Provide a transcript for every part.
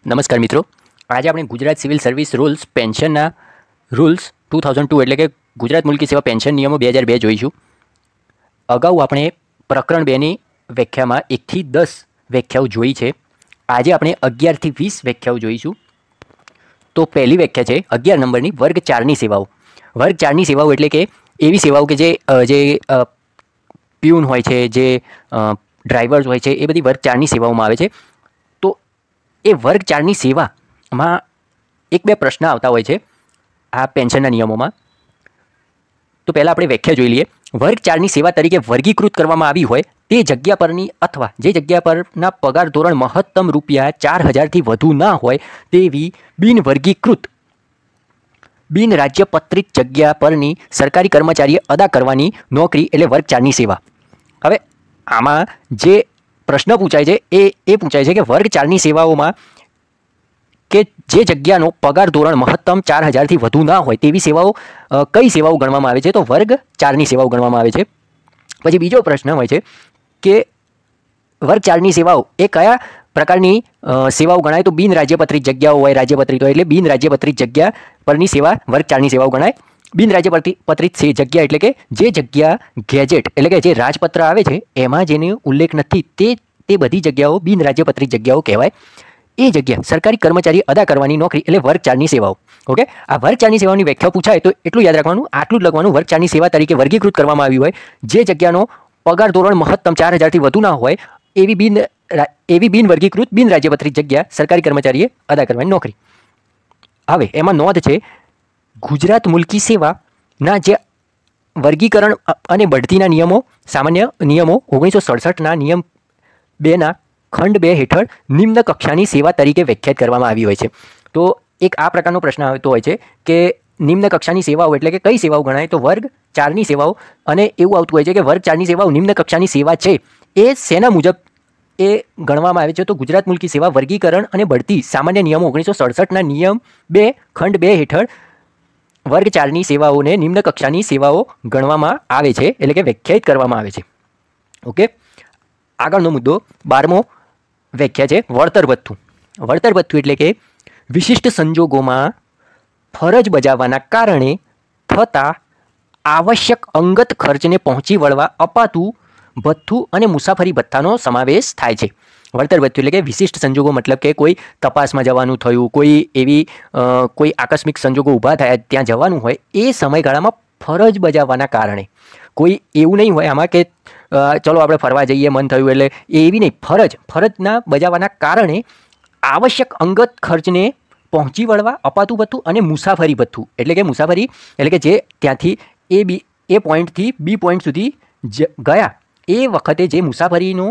નમસ્કાર મિત્રો, આજે આપણે ગુજરાત સિવિલ સર્વિસ રૂલ્સ પેન્શનના રૂલ્સ 2002 એટલે કે ગુજરાત મુલ્કી સેવા પેન્શન નિયમો 2002 જોઈશું. અગાઉ આપણે પ્રકરણ 2ની વ્યાખ્યામાં 1 થી 10 વ્યાખ્યાઓ જોઈ છે. આજે આપણે 11 થી 20 વ્યાખ્યાઓ જોઈશું. તો પહેલી વ્યાખ્યા છે 11 નંબરની વર્ગ 4ની સેવાઓ. વર્ગ 4ની સેવાઓ એટલે કે એવી સેવાઓ કે જે પ્યુન હોય છે, જે ડ્રાઈવર્સ હોય છે, એ બધી વર્ગ 4ની સેવાઓમાં આવે છે. એ વર્ગ 4ની સેવામાં એક બે પ્રશ્ન આવતા હોય છે આ પેન્શનના નિયમોમાં. તો પહેલાં આપણે વ્યાખ્યા જોઈ લઈએ. વર્ગ 4ની સેવા તરીકે વર્ગીકૃત કરવામાં આવી હોય તે જગ્યા પરની અથવા જે જગ્યા પરના પગાર ધોરણ મહત્તમ ₹4,000થી વધુ ના હોય તેવી બિનવર્ગીકૃત બિન રાજ્યપત્રિત જગ્યા પરની સરકારી કર્મચારીએ અદા કરવાની નોકરી એટલે વર્ગ 4ની સેવા. હવે આમાં જે પ્રશ્ન પૂછાય છે એ પૂછાય છે કે વર્ગ 4ની સેવાઓમાં કે જે જગ્યાનો પગાર ધોરણ મહત્તમ 4,000થી વધુ ના હોય તેવી સેવાઓ કઈ સેવાઓ ગણવામાં આવે છે? તો વર્ગ 4ની સેવાઓ ગણવામાં આવે છે. પછી બીજો પ્રશ્ન હોય છે કે વર્ગ 4ની સેવાઓ એ કયા પ્રકારની સેવાઓ ગણાય? તો બિન રાજ્યપત્રિત જગ્યાઓ હોય, રાજ્યપત્રિત હોય એટલે બિન રાજ્યપત્રિત જગ્યા પરની સેવા વર્ગ 4ની સેવાઓ ગણાય. બિન રાજ્યપત્રિત જગ્યા એટલે કે જે જગ્યા ગેજેટ એટલે કે જે રાજપત્ર આવે છે એમાં જેનો ઉલ્લેખ નથી તે બધી જગ્યાઓ બિન રાજ્યપત્રિત જગ્યાઓ કહેવાય. એ જગ્યા સરકારી કર્મચારી અદા કરવાની નોકરી એટલે વર્ગ 4ની સેવાઓ. ઓકે, આ વર્ગ 4ની સેવાઓની વ્યાખ્યા પૂછાય તો એટલું યાદ રાખવાનું, આટલું જ લખવાનું. વર્ગ 4ની સેવા તરીકે વર્ગીકૃત કરવામાં આવી હોય જે જગ્યાનો પગાર ધોરણ મહત્તમ 4,000થી વધુ ના હોય એવી બિનવર્ગીકૃત બિન રાજ્યપત્રિત જગ્યા સરકારી કર્મચારીએ અદા કરવાની નોકરી. હવે એમાં નોંધ છે ગુજરાત મુલ્કી સેવાના જે વર્ગીકરણ અને બઢતીના નિયમો, સામાન્ય નિયમો 1967ના નિયમ 2ના ખંડ 2 હેઠળ નિમ્ન કક્ષાની સેવા તરીકે વ્યાખ્યાયિત કરવામાં આવી હોય છે. તો એક આ પ્રકારનો પ્રશ્ન આવતો હોય છે કે નિમ્ન કક્ષાની સેવાઓ એટલે કે કઈ સેવાઓ ગણાય? તો વર્ગ 4ની સેવાઓ. અને એવું આવતું હોય છે કે વર્ગ 4ની સેવાઓ નિમ્ન કક્ષાની સેવા છે એ શેના મુજબ એ ગણવામાં આવે છે? તો ગુજરાત મુલ્કી સેવા વર્ગીકરણ અને બઢતી સામાન્ય નિયમો 1967ના નિયમ 2 ખંડ 2 હેઠળ વર્ગ 4ની સેવાઓને નિમ્ન કક્ષાની સેવાઓ ગણવામાં આવે છે એટલે કે વ્યાખ્યાયિત કરવામાં આવે છે. ઓકે, આગળનો મુદ્દો 12મો વ્યાખ્યા છે વળતર ભથ્થું. વળતર ભથ્થું એટલે કે વિશિષ્ટ સંજોગોમાં ફરજ બજાવવાના કારણે થતા આવશ્યક અંગત ખર્ચને પહોંચી વળવા અપાતું ભથ્થું અને મુસાફરી ભથ્થાનો સમાવેશ થાય છે. વળતર ભથ્થું એટલે કે વિશિષ્ટ સંજોગો મતલબ કે કોઈ તપાસમાં જવાનું થયું, કોઈ આકસ્મિક સંજોગો ઊભા થયા, ત્યાં જવાનું હોય, એ સમયગાળામાં ફરજ બજાવવાના કારણે. કોઈ એવું નહીં હોય આમાં કે ચલો આપણે ફરવા જઈએ, મન થયું એટલે એવી નહીં. ફરજના બજાવવાના કારણે આવશ્યક અંગત ખર્ચને પહોંચી વળવા અપાતું ભથ્થું અને મુસાફરી ભથ્થું એટલે કે મુસાફરી એટલે કે જે ત્યાંથી એ પોઈન્ટથી બી પોઈન્ટ સુધી ગયા એ વખતે જે મુસાફરીનો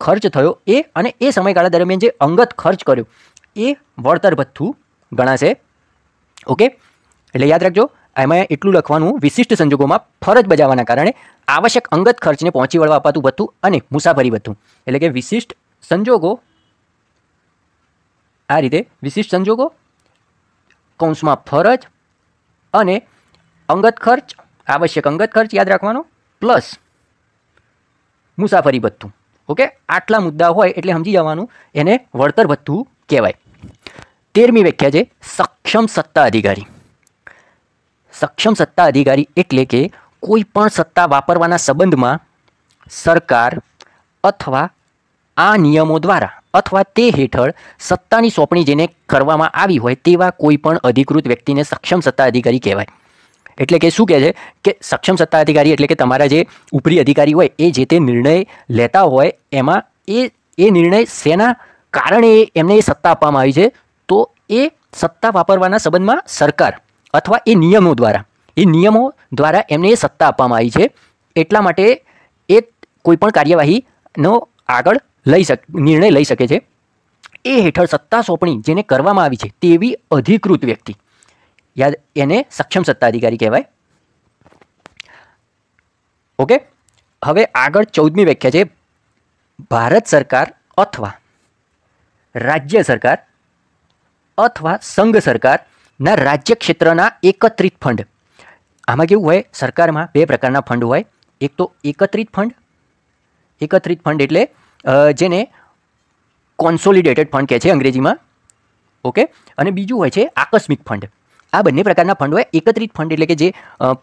ખર્ચ થયો એ અને એ સમયગાળા દરમિયાન જે અંગત ખર્ચ કર્યો એ વળતર ભથ્થું ગણાશે. ઓકે, એટલે યાદ રાખજો એમાં એટલું લખવાનું, વિશિષ્ટ સંજોગોમાં ફરજ બજાવવાના કારણે આવશ્યક અંગત ખર્ચને પહોંચી વળવા અપાતું ભથ્થું અને મુસાફરી ભથ્થું. એટલે કે વિશિષ્ટ સંજોગો, આ રીતે વિશિષ્ટ સંજોગો કૌંસમાં ફરજ અને અંગત ખર્ચ, આવશ્યક અંગત ખર્ચ યાદ રાખવાનો, પ્લસ મુસાફરી ભથ્થું. ઓકે, આટલા મુદ્દા હોય એટલે સમજી જવાનું એને વળતર ભથ્થું કહેવાય. 13મી વ્યાખ્યા છે સક્ષમ સત્તા અધિકારી. સક્ષમ સત્તા અધિકારી એટલે કે કોઈ પણ સત્તા વાપરવાના સંબંધમાં સરકાર અથવા આ નિયમો દ્વારા અથવા તે હેઠળ સત્તાની સોંપણી જેને કરવામાં આવી હોય તેવા કોઈ પણ અધિકૃત વ્યક્તિને સક્ષમ સત્તા અધિકારી કહેવાય. એટલે કે શું કહે છે કે સક્ષમ સત્તા અધિકારી એટલે કે તમારા જે ઉપરી અધિકારી હોય એ જે તે નિર્ણય લેતા હોય એમાં એ નિર્ણય શેના કારણે એમને એ સત્તા આપવામાં આવી છે? તો એ સત્તા વાપરવાના સંબંધમાં સરકાર અથવા એ નિયમો દ્વારા એમને એ સત્તા આપવામાં આવી છે. એટલા માટે એ કોઈપણ કાર્યવાહીનો આગળ નિર્ણય લઈ શકે છે. એ હેઠળ સત્તા સોંપણી જેને કરવામાં આવી છે તેવી અધિકૃત વ્યક્તિ યાદ એને સક્ષમ સત્તા અધિકારી કહેવાય. ઓકે, હવે આગળ 14મી વ્યાખ્યા છે ભારત સરકાર અથવા રાજ્ય સરકાર અથવા સંઘ સરકારના રાજ્ય ક્ષેત્રના એકત્રિત ફંડ. આમાં કેવું હોય, સરકારમાં બે પ્રકારના ફંડ હોય. એક તો એકત્રિત ફંડ એટલે જેને કોન્સોલિડેટેડ ફંડ કહે છે અંગ્રેજીમાં. ઓકે. અને બીજું હોય છે આકસ્મિક ફંડ. આ બંને પ્રકારના ફંડ હોય. એકત્રિત ફંડ એટલે કે જે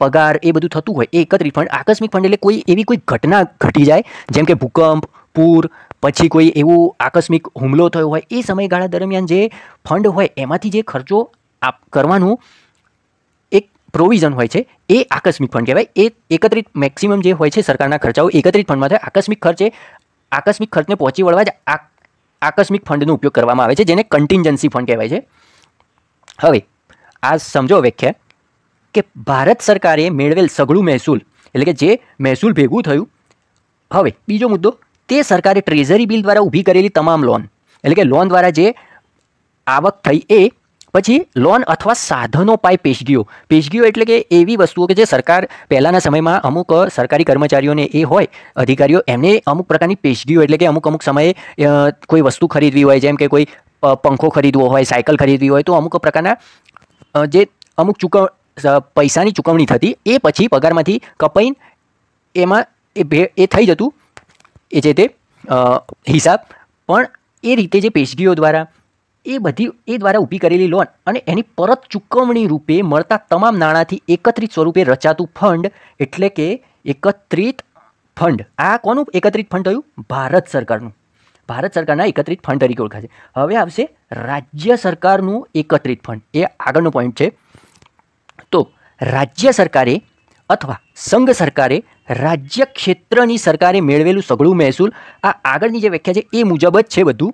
પગાર એ બધું થતું હોય એ એકત્રિત ફંડ. આકસ્મિક ફંડ એટલે કોઈ એવી કોઈ ઘટના ઘટી જાય, જેમ કે ભૂકંપ, પૂર, પછી કોઈ એવું આકસ્મિક હુમલો થયો હોય, એ સમયગાળા દરમિયાન જે ફંડ હોય એમાંથી જે ખર્ચો કરવાનું એક પ્રોવિઝન હોય છે એ આકસ્મિક ફંડ કહેવાય. એ એકત્રિત મેક્સિમમ જે હોય છે સરકારના ખર્ચાઓ એકત્રિત ફંડમાં થાય. આકસ્મિક ખર્ચે આકસ્મિક ખર્ચને પહોંચી વળવા જ આકસ્મિક ફંડનો ઉપયોગ કરવામાં આવે છે, જેને કન્ટિન્જન્સી ફંડ કહેવાય છે. હવે આ સમજો વ્યાખ્યા કે ભારત સરકારે મેળવેલ સઘળું મહેસૂલ એટલે કે જે મહેસૂલ ભેગું થયું. હવે બીજો મુદ્દો, તે સરકારે ટ્રેઝરી બિલ દ્વારા ઊભી કરેલી તમામ લોન એટલે કે લોન દ્વારા જે આવક થઈ એ, પછી લોન અથવા સાધનો પાય પેશગીઓ. પેશગીઓ એટલે કે એવી વસ્તુઓ કે જે સરકાર પહેલાંના સમયમાં અમુક સરકારી કર્મચારીઓને એ હોય અધિકારીઓ, એમને અમુક પ્રકારની પેશગીઓ એટલે કે અમુક સમયે કોઈ વસ્તુ ખરીદવી હોય, જેમ કે કોઈ પંખો ખરીદવો હોય, સાયકલ ખરીદવી હોય, તો અમુક પ્રકારના જે અમુક પૈસાની ચૂકવણી થતી એ પછી પગારમાંથી કપાઈને એમાં એ થઈ જતું એ જે તે હિસાબ. પણ એ રીતે જે પેશગીઓ દ્વારા એ દ્વારા ઊભી કરેલી લોન અને એની પરત ચૂકવણી રૂપે મળતા તમામ નાણાંથી એકત્રિત સ્વરૂપે રચાતું ફંડ એટલે કે એકત્રિત ફંડ. આ કોનું એકત્રિત ફંડ થયું? ભારત સરકારનું. ભારત સરકારના એકત્રિત ફંડ તરીકે ઓળખાશે. હવે આવશે રાજ્ય સરકારનું એકત્રિત ફંડ. એ આગળનો પોઈન્ટ છે. તો રાજ્ય સરકારે અથવા સંઘ સરકારે રાજ્ય ક્ષેત્રની સરકારે મેળવેલું સઘળું મહેસૂલ, આ આગળની જે વ્યાખ્યા છે એ મુજબ જ છે બધું.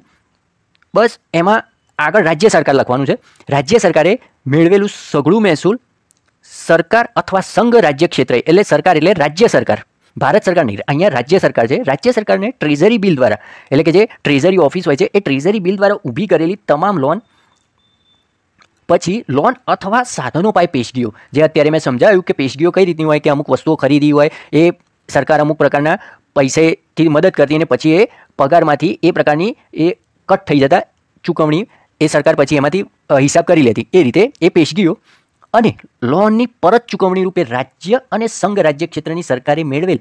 બસ એમાં આગળ રાજ્ય સરકાર લખવાનું છે. રાજ્ય સરકારે મેળવેલું સઘળું મહેસૂલ સરકાર અથવા સંઘ રાજ્ય ક્ષેત્રે, એટલે સરકાર એટલે રાજ્ય સરકાર, ભારત સરકાર નહીં, અહીંયા રાજ્ય સરકાર છે. રાજ્ય સરકારને ટ્રેઝરી બિલ દ્વારા એટલે કે જે ટ્રેઝરી ઓફિસ હોય છે એ ટ્રેઝરી બિલ દ્વારા ઊભી કરેલી તમામ લોન, પછી લોન અથવા સાધનો પાય પેશગીઓ, જે અત્યારે મેં સમજાવ્યું કે પેશગીઓ કઈ રીતની હોય કે અમુક વસ્તુઓ ખરીદી હોય એ સરકાર અમુક પ્રકારના પૈસેથી મદદ કરતી અને પછી એ પગારમાંથી એ પ્રકારની એ કટ થઈ જતા ચૂકવણી એ સરકાર પછી એમાંથી હિસાબ કરી લેતી. એ રીતે એ પેશગીઓ અને લોનની પરત ચૂકવણી રૂપે રાજ્ય અને સંઘ રાજ્ય ક્ષેત્રની સરકારે મેળવેલ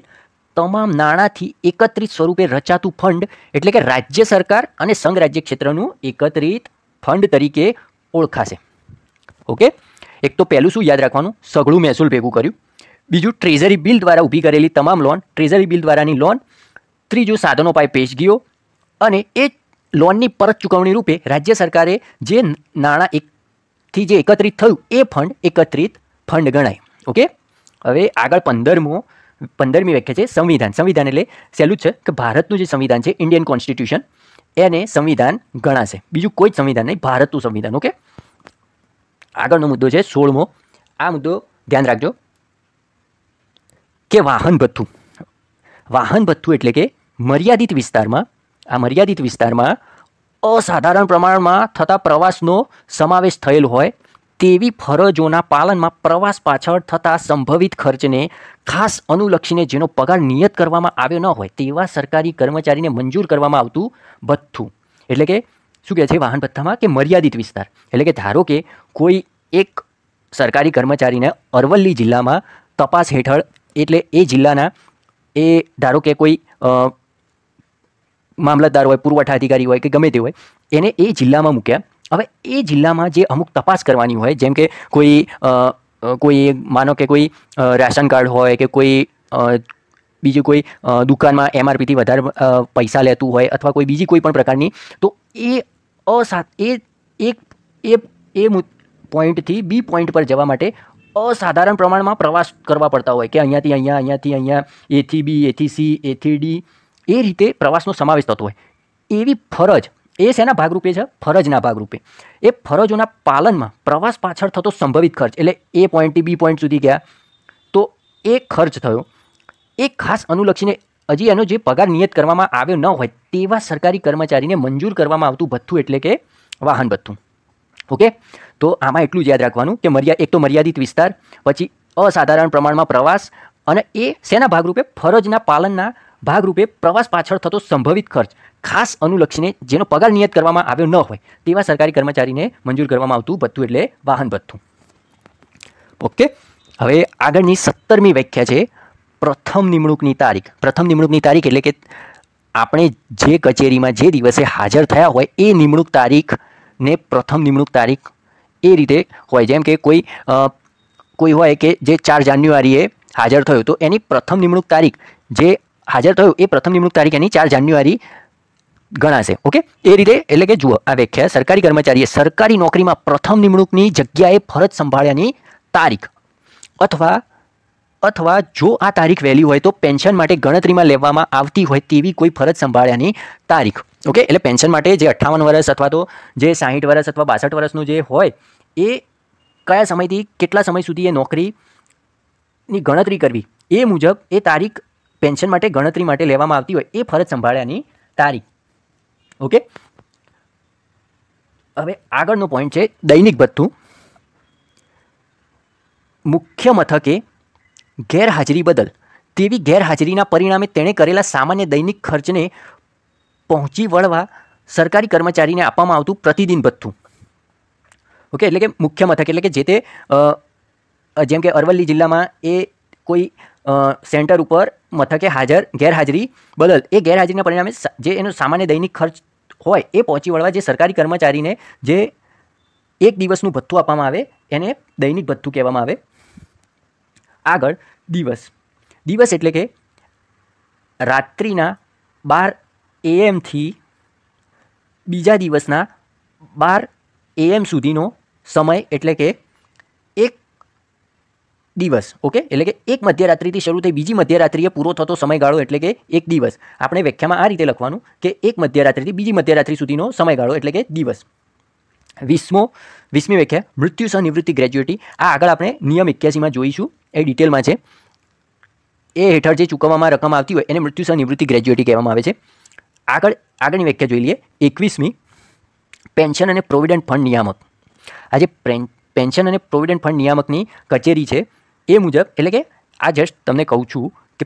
તમામ નાણાંથી એકત્રિત સ્વરૂપે રચાતું ફંડ એટલે કે રાજ્ય સરકાર અને સંઘ રાજ્ય ક્ષેત્રનું એકત્રિત ફંડ તરીકે ઓળખાશે. ઓકે. એક તો પહેલું શું યાદ રાખવાનું? સઘળું મહેસૂલ ભેગું કર્યું. બીજું ટ્રેઝરી બિલ દ્વારા ઊભી કરેલી તમામ લોન, ટ્રેઝરી બિલ દ્વારાની લોન. ત્રીજું સાધનો પાય પેશગીઓ અને એ લોનની પરત ચૂકવણી રૂપે રાજ્ય સરકારે જે નાણાં એકથી જે એકત્રિત થયું એ ફંડ એકત્રિત ફંડ ગણાય. ઓકે. હવે આગળ 15મી વ્યાખ્યા છે સંવિધાન. સંવિધાન એટલે સહેલું જ છે કે ભારતનું જે સંવિધાન છે ઇન્ડિયન કોન્સ્ટિટ્યુશન એને સંવિધાન ગણાશે. બીજું કોઈ જ સંવિધાન નહીં, ભારતનું સંવિધાન. ઓકે. આગળનો મુદ્દો છે 16મો. આ મુદ્દો ધ્યાન રાખજો કે વાહન ભથ્થું. વાહન ભથ્થું એટલે કે મર્યાદિત વિસ્તારમાં અસાધારણ પ્રમાણમાં થતા પ્રવાસનો સમાવેશ થયેલ હોય તેવી ફરજોના પાલનમાં પ્રવાસ પાછળ થતા સંભવિત ખર્ચને ખાસ અનુલક્ષીને જેનો પગાર નિયત કરવામાં આવ્યો ન હોય તેવા સરકારી કર્મચારીને મંજૂર કરવામાં આવતું ભથ્થું. એટલે કે શું કહે છે વાહન ભથ્થામાં કે મર્યાદિત વિસ્તાર એટલે કે ધારો કે કોઈ એક સરકારી કર્મચારીને અરવલ્લી જિલ્લામાં તપાસ હેઠળ એટલે એ જિલ્લાના એ ધારો કે કોઈ મામલતદાર હોય, પુરવઠા અધિકારી હોય કે ગમે તે હોય, એને એ જિલ્લામાં મૂક્યા. હવે એ જિલ્લામાં જે અમુક તપાસ કરવાની હોય, જેમ કે કોઈ માનો કે કોઈ રાશન કાર્ડ હોય કે કોઈ બીજી કોઈ દુકાનમાં એમઆરપીથી વધારે પૈસા લેતું હોય અથવા કોઈ બીજી કોઈ પણ પ્રકારની, તો એ પોઈન્ટથી બી પોઈન્ટ પર જવા માટે અસાધારણ પ્રમાણમાં પ્રવાસ કરવા પડતા હોય કે અહીંયાથી અહીંયા, અહીંયાથી અહીંયા, એથી બી, એથી સી, એથી ડી, એ રીતે પ્રવાસનો સમાવેશ થતો હોય. એવી ફરજ એ શેના ભાગરૂપે છે? ફરજના ભાગરૂપે. એ ફરજોના પાલનમાં પ્રવાસ પાછળ થતો સંભવિત ખર્ચ એટલે એ પોઈન્ટથી બી પોઈન્ટ સુધી ગયા તો એ ખર્ચ થયો એ ખાસ અનુલક્ષીને હજી એનો જે પગાર નિયત કરવામાં આવ્યો ન હોય તેવા સરકારી કર્મચારીને મંજૂર કરવામાં આવતું ભથ્થું એટલે કે વાહન ભથ્થું. ઓકે. તો આમાં એટલું જ યાદ રાખવાનું કે એક તો મર્યાદિત વિસ્તાર, પછી અસાધારણ પ્રમાણમાં પ્રવાસ, અને એ શેના ભાગરૂપે? ફરજના પાલનના ભાગરૂપે પ્રવાસ પાછળ થતો સંભવિત ખર્ચ ખાસ અનુલક્ષીને જેનો પગાર નિયત કરવામાં આવ્યો ન હોય તેવા સરકારી કર્મચારીને મંજૂર કરવામાં આવતું ભથ્થું એટલે વાહન ભથ્થું. ઓકે. હવે આગળની 17મી વ્યાખ્યા છે પ્રથમ નિમણૂકની તારીખ. પ્રથમ નિમણૂકની તારીખ એટલે કે આપણે જે કચેરીમાં જે દિવસે હાજર થયા હોય એ નિમણૂક તારીખને પ્રથમ નિમણૂક તારીખ એ રીતે હોય. જેમ કે કોઈ હોય કે જે 4 જાન્યુઆરીએ હાજર થયો, તો એની પ્રથમ નિમણૂક તારીખ જે હાજર થયો એ પ્રથમ નિમણૂક તારીખ એની 4 જાન્યુઆરી ગણાશે. ઓકે, એ રીતે. એટલે કે જુઓ, આ વ્યાખ્યા સરકારી કર્મચારીએ સરકારી નોકરીમાં પ્રથમ નિમણૂકની જગ્યાએ ફરજ સંભાળ્યાની તારીખ અથવા જો આ તારીખ વહેલી હોય તો પેન્શન માટે ગણતરીમાં લેવામાં આવતી હોય તેવી કોઈ ફરજ સંભાળ્યાની તારીખ. ઓકે, એટલે પેન્શન માટે જે 58 વર્ષ અથવા તો જે 60 વર્ષ અથવા 62 વર્ષનું જે હોય એ કયા સમયથી કેટલા સમય સુધી એ નોકરીની ગણતરી કરવી એ મુજબ એ તારીખ પેન્શન માટે ગણતરી માટે લેવામાં આવતી હોય એ ફરજ સંભાળ્યાની તારીખ. ઓકે, હવે આગળનો પોઈન્ટ છે દૈનિક ભથ્થું. મુખ્ય મથકે ગેરહાજરી બદલ તેવી ગેરહાજરીના પરિણામે તેણે કરેલા સામાન્ય દૈનિક ખર્ચને પહોંચી વળવા સરકારી કર્મચારીને આપવામાં આવતું પ્રતિદિન ભથ્થું. ઓકે, એટલે કે મુખ્ય મથક એટલે કે જે તે જેમ કે અરવલ્લી જિલ્લામાં એ કોઈ સેન્ટર ઉપર મથકે ગેરહાજરી બદલ એ ગેરહાજરીના પરિણામે જે એનો સામાન્ય દૈનિક ખર્ચ હોય એ પહોંચી વળવા જે સરકારી કર્મચારીને જે એક દિવસનું ભથ્થું આપવામાં આવે એને દૈનિક ભથ્થું કહેવામાં આવે. આગળ દિવસ એટલે કે રાત્રિના 12 AM થી બીજા દિવસના 12 AM સુધીનો સમય એટલે કે એક દિવસ. ઓકે, એટલે કે એક મધ્યરાત્રિથી શરૂ થઈ બીજી મધ્યરાત્રિએ પૂરો થતો સમયગાળો એટલે કે એક દિવસ. આપણે વ્યાખ્યામાં આ રીતે લખવાનું કે એક મધ્યરાત્રિથી બીજી મધ્યરાત્રિ સુધીનો સમયગાળો એટલે કે દિવસ. 20મી વ્યાખ્યા મૃત્યુ સહ નિવૃત્તિ ગ્રેજ્યુએટી. આ આગળ આપણે નિયમ 81માં જોઈશું, એ ડિટેલમાં છે. એ હેઠળ જે ચૂકવવામાં રકમ આવતી હોય એને મૃત્યુ સહ નિવૃત્તિ ગ્રેજ્યુએટી કહેવામાં આવે છે. આગળની વ્યાખ્યા જોઈ લઈએ. 21મી પેન્શન અને પ્રોવિડન્ટ ફંડ નિયામક. આ જે પેન્શન અને પ્રોવિડન્ટ ફંડ નિયામકની કચેરી છે એ મુજબ, એટલે કે આ જસ્ટ તમને કહું છું કે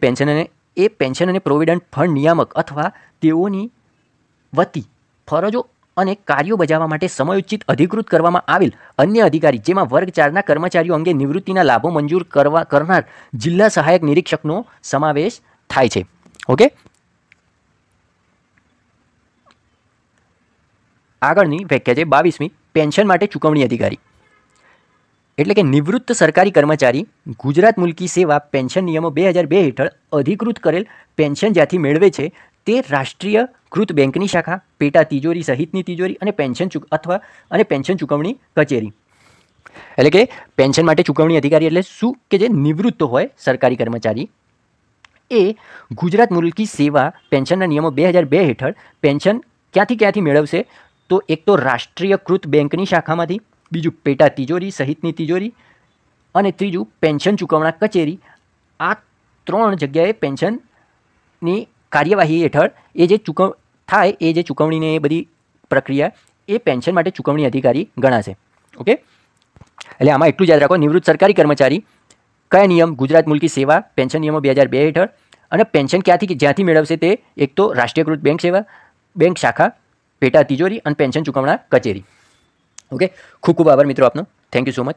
પેન્શન અને પ્રોવિડન્ટ ફંડ નિયામક અથવા તેઓની વતી ફરજો અને કાર્યો બજાવવા માટે સમયોચિત અધિકૃત કરવામાં આવેલ અન્ય અધિકારી જેમાં વર્ગ 4ના કર્મચારીઓ અંગે નિવૃત્તિના લાભો મંજૂર કરનાર જિલ્લા સહાયક નિરીક્ષકનો સમાવેશ થાય છે. ઓકે, આગળની વ્યાખ્યા છે 22મી પેન્શન માટે ચૂકવણી અધિકારી. એટલે કે નિવૃત્ત સરકારી કર્મચારી ગુજરાત મુલ્કી સેવા પેન્શન નિયમો 2002 હેઠળ અધિકૃત કરેલ પેન્શન જ્યાંથી મેળવે છે તે રાષ્ટ્રીયકૃત બેંકની શાખા, પેટા તિજોરી સહિતની તિજોરી અને પેન્શન ચૂકવણી કચેરી. એટલે કે પેન્શન માટે ચૂકવણી અધિકારી એટલે શું કે જે નિવૃત્ત હોય સરકારી કર્મચારી એ ગુજરાત મુલ્કી સેવા પેન્શનના નિયમો 2002 હેઠળ પેન્શન ક્યાંથી મેળવશે? તો એક તો રાષ્ટ્રીયકૃત બેંકની શાખામાંથી, બીજું પેટા તિજોરી સહિતની તિજોરી અને ત્રીજું પેન્શન ચૂકવણા કચેરી. આ 3 જગ્યાએ પેન્શનની કાર્યવાહી હેઠળ એ જે થાય એ જે ચૂકવણીને એ બધી પ્રક્રિયા એ પેન્શન માટે ચૂકવણી અધિકારી ગણાશે. ઓકે, એટલે આમાં એટલું જ યાદ રાખો, નિવૃત્ત સરકારી કર્મચારી કયા નિયમ? ગુજરાત મુલ્કી સેવા પેન્શન નિયમો 2002 હેઠળ, અને પેન્શન જ્યાંથી મેળવશે તે એક તો રાષ્ટ્રીયકૃત બેંક શાખા, પેટા તિજોરી અને પેન્શન ચૂકવણા કચેરી. ઓકે, ખૂબ ખૂબ આભાર મિત્રો આપનો. Thank you so much.